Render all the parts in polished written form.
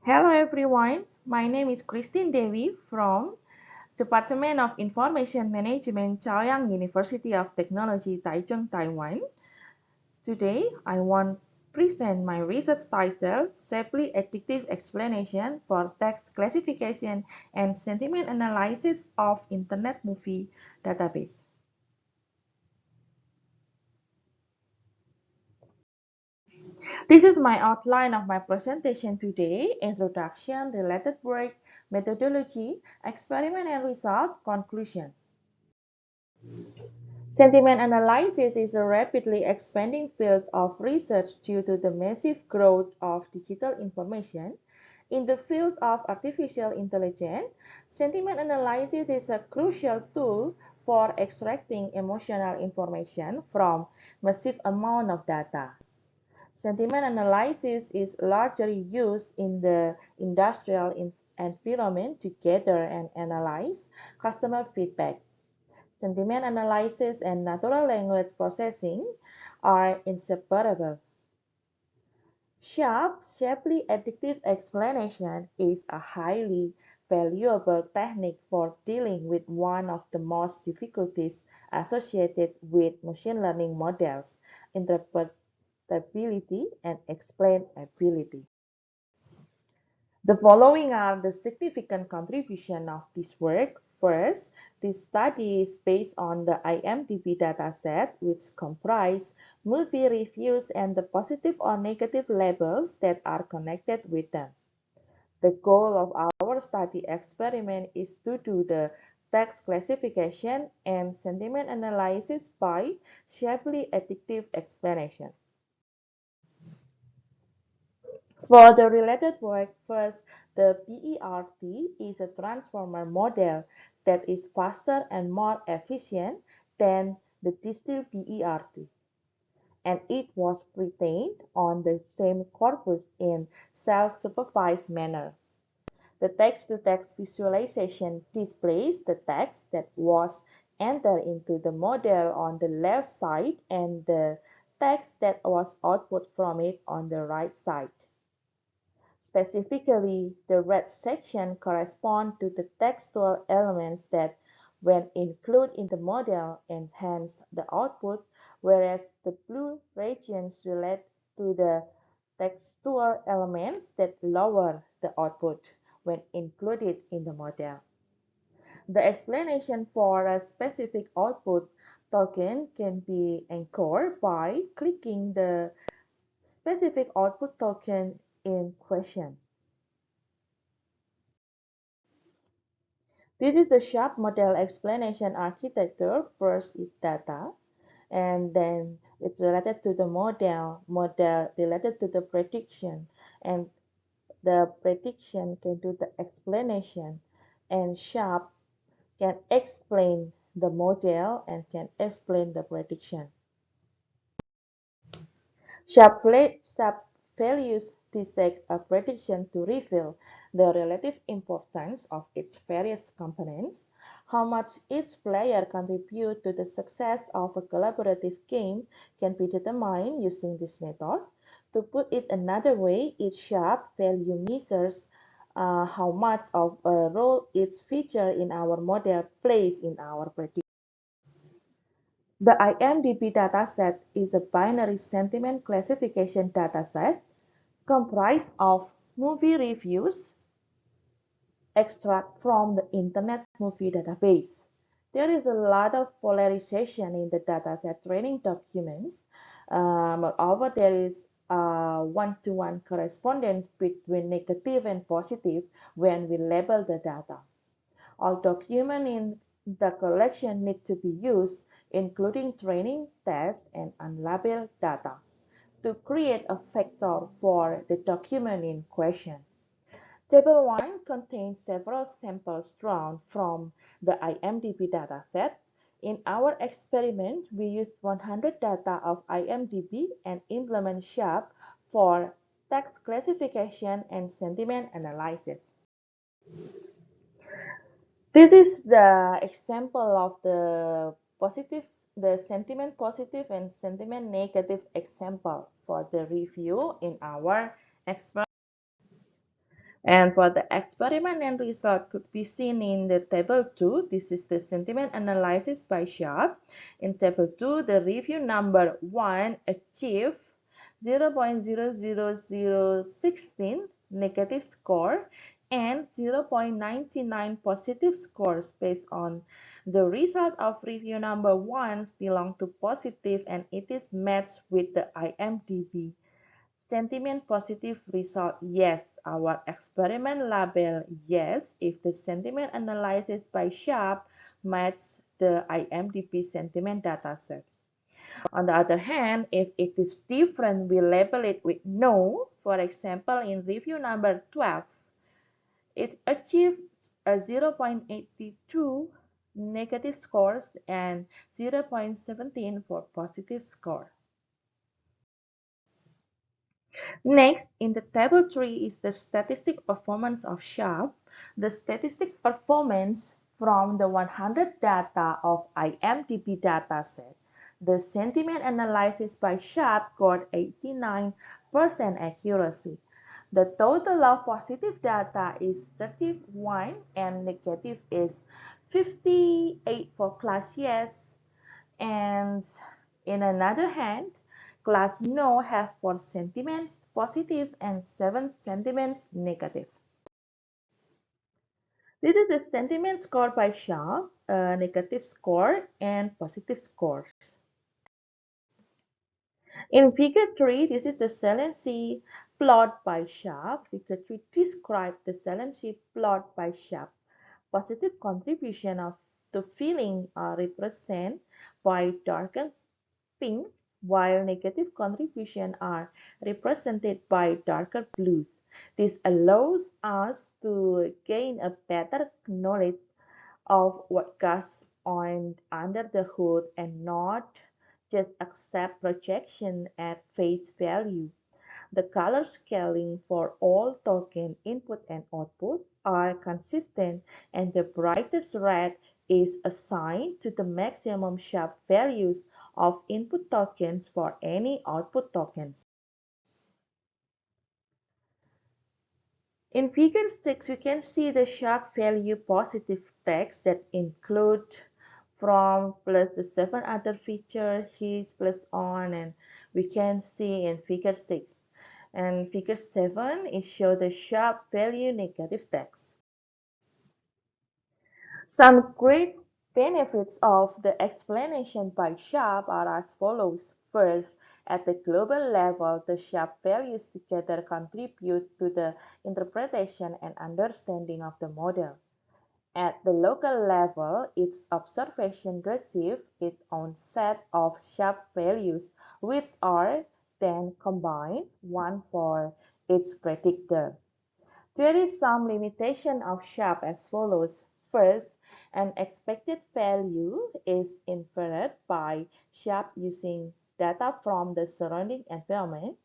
Hello everyone, my name is Christine Devi from Department of Information Management, Chaoyang University of Technology, Taichung, Taiwan. Today, I want to present my research title, Shapley Additive Explanation for Text Classification and Sentiment Analysis of Internet Movie Database. This is my outline of my presentation today: introduction, related work, methodology, experiment and result, conclusion. Sentiment analysis is a rapidly expanding field of research due to the massive growth of digital information. In the field of artificial intelligence, sentiment analysis is a crucial tool for extracting emotional information from massive amount of data. Sentiment analysis is largely used in the industrial environment to gather and analyze customer feedback. Sentiment analysis and natural language processing are inseparable. SHAP, Shapley Additive Explanation, is a highly valuable technique for dealing with one of the most difficulties associated with machine learning models: interpretability and explainability. The following are the significant contributions of this work. First, this study is based on the IMDB dataset, which comprise movie reviews and the positive or negative labels that are connected with them. The goal of our study experiment is to do the text classification and sentiment analysis by Shapley additive explanation. For the related work, first, the BERT is a transformer model that is faster and more efficient than the distilled BERT, and it was pre-trained on the same corpus in self-supervised manner. The text-to-text visualization displays the text that was entered into the model on the left side and the text that was output from it on the right side. Specifically, the red section corresponds to the textual elements that, when included in the model, enhance the output, whereas the blue regions relate to the textual elements that lower the output when included in the model. The explanation for a specific output token can be anchored by clicking the specific output token in question. This is the SHAP model explanation architecture. First is data, and then it's related to the model related to the prediction, and the prediction can do the explanation, and SHAP can explain the model and can explain the prediction. SHAP values dissect a prediction to reveal the relative importance of its various components, how much each player contributes to the success of a collaborative game can be determined using this method. To put it another way, each SHAP value measures how much of a role each feature in our model plays in our prediction. The IMDb dataset is a binary sentiment classification dataset comprised of movie reviews extract from the Internet Movie Database. There is a lot of polarization in the dataset training documents. Moreover, there is a one-to-one correspondence between negative and positive when we label the data. All documents in the collection need to be used, including training, tests, and unlabeled data, to create a vector for the document in question. Table 1 contains several samples drawn from the IMDb dataset. In our experiment, we used 100 data of IMDb and implement SHAP for text classification and sentiment analysis. This is the example of the sentiment positive and sentiment negative example for the review in our experiment. And for the experiment and result could be seen in the table 2. This is the sentiment analysis by SHAP. In table 2, the review number 1 achieved 0.00016 negative score and 0.99 positive scores. Based on the result of review number 1 belong to positive and it is matched with the IMDB. Sentiment positive result yes. Our experiment label yes if the sentiment analysis by SHAP matches the IMDB sentiment dataset. On the other hand, if it is different, we label it with no. For example, in review number 12, it achieved a 0.82 negative scores and 0.17 for positive score. Next, in the table 3 is the statistic performance of SHAP. The statistic performance from the 100 data of IMDB dataset. The sentiment analysis by SHAP got 89% accuracy. The total of positive data is 31 and negative is 58 for class yes. And in another hand, class no have 4 sentiments positive and 7 sentiments negative. This is the sentiment score by SHAP, negative score and positive scores. In figure 3, this is the saliency plot by SHAP. Figure 3 describes the saliency plot by SHAP. Positive contribution of the feeling are represented by darker pink, while negative contributions are represented by darker blues. This allows us to gain a better knowledge of what goes on under the hood and not just accept projection at face value. The color scaling for all token input and output are consistent and the brightest red is assigned to the maximum sharp values of input tokens for any output tokens. In figure 6, we can see the sharp value positive text that include from plus the 7 other feature his plus on, and we can see in figure 6. And figure 7 is show the sharp value negative text. Some great benefits of the explanation by SHAP are as follows. First, at the global level, the SHAP values together contribute to the interpretation and understanding of the model. At the local level, each observation receives its own set of SHAP values, which are then combined, one for each predictor. There is some limitation of SHAP as follows. First, an expected value is inferred by SHAP using data from the surrounding environment.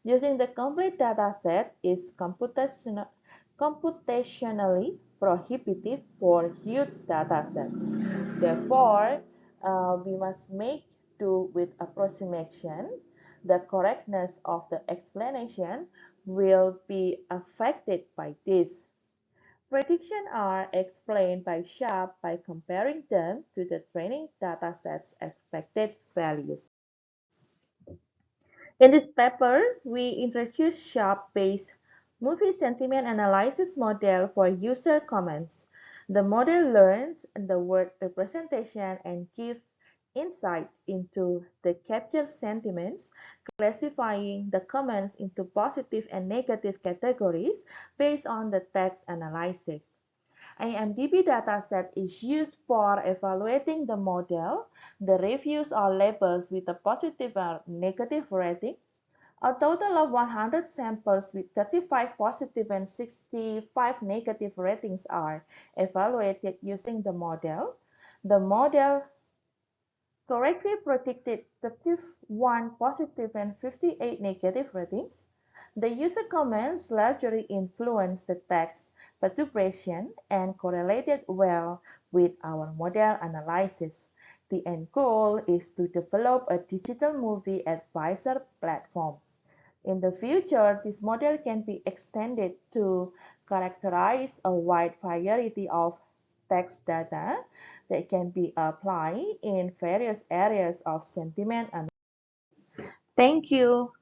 Using the complete dataset is computationally prohibitive for huge dataset. Therefore, we must make do with approximation. The correctness of the explanation will be affected by this. Predictions are explained by SHAP by comparing them to the training dataset's expected values. In this paper, we introduce SHAP-based movie sentiment analysis model for user comments. The model learns the word representation and gives insight into the captured sentiments, classifying the comments into positive and negative categories based on the text analysis. IMDb dataset is used for evaluating the model. The reviews are labeled with a positive or negative rating. A total of 100 samples with 35 positive and 65 negative ratings are evaluated using the model. The model correctly predicted 31 positive and 58 negative ratings. The user comments largely influenced the text perturbation and correlated well with our model analysis. The end goal is to develop a digital movie advisor platform. In the future, this model can be extended to characterize a wide variety of text data that can be applied in various areas of sentiment analysis. Thank you.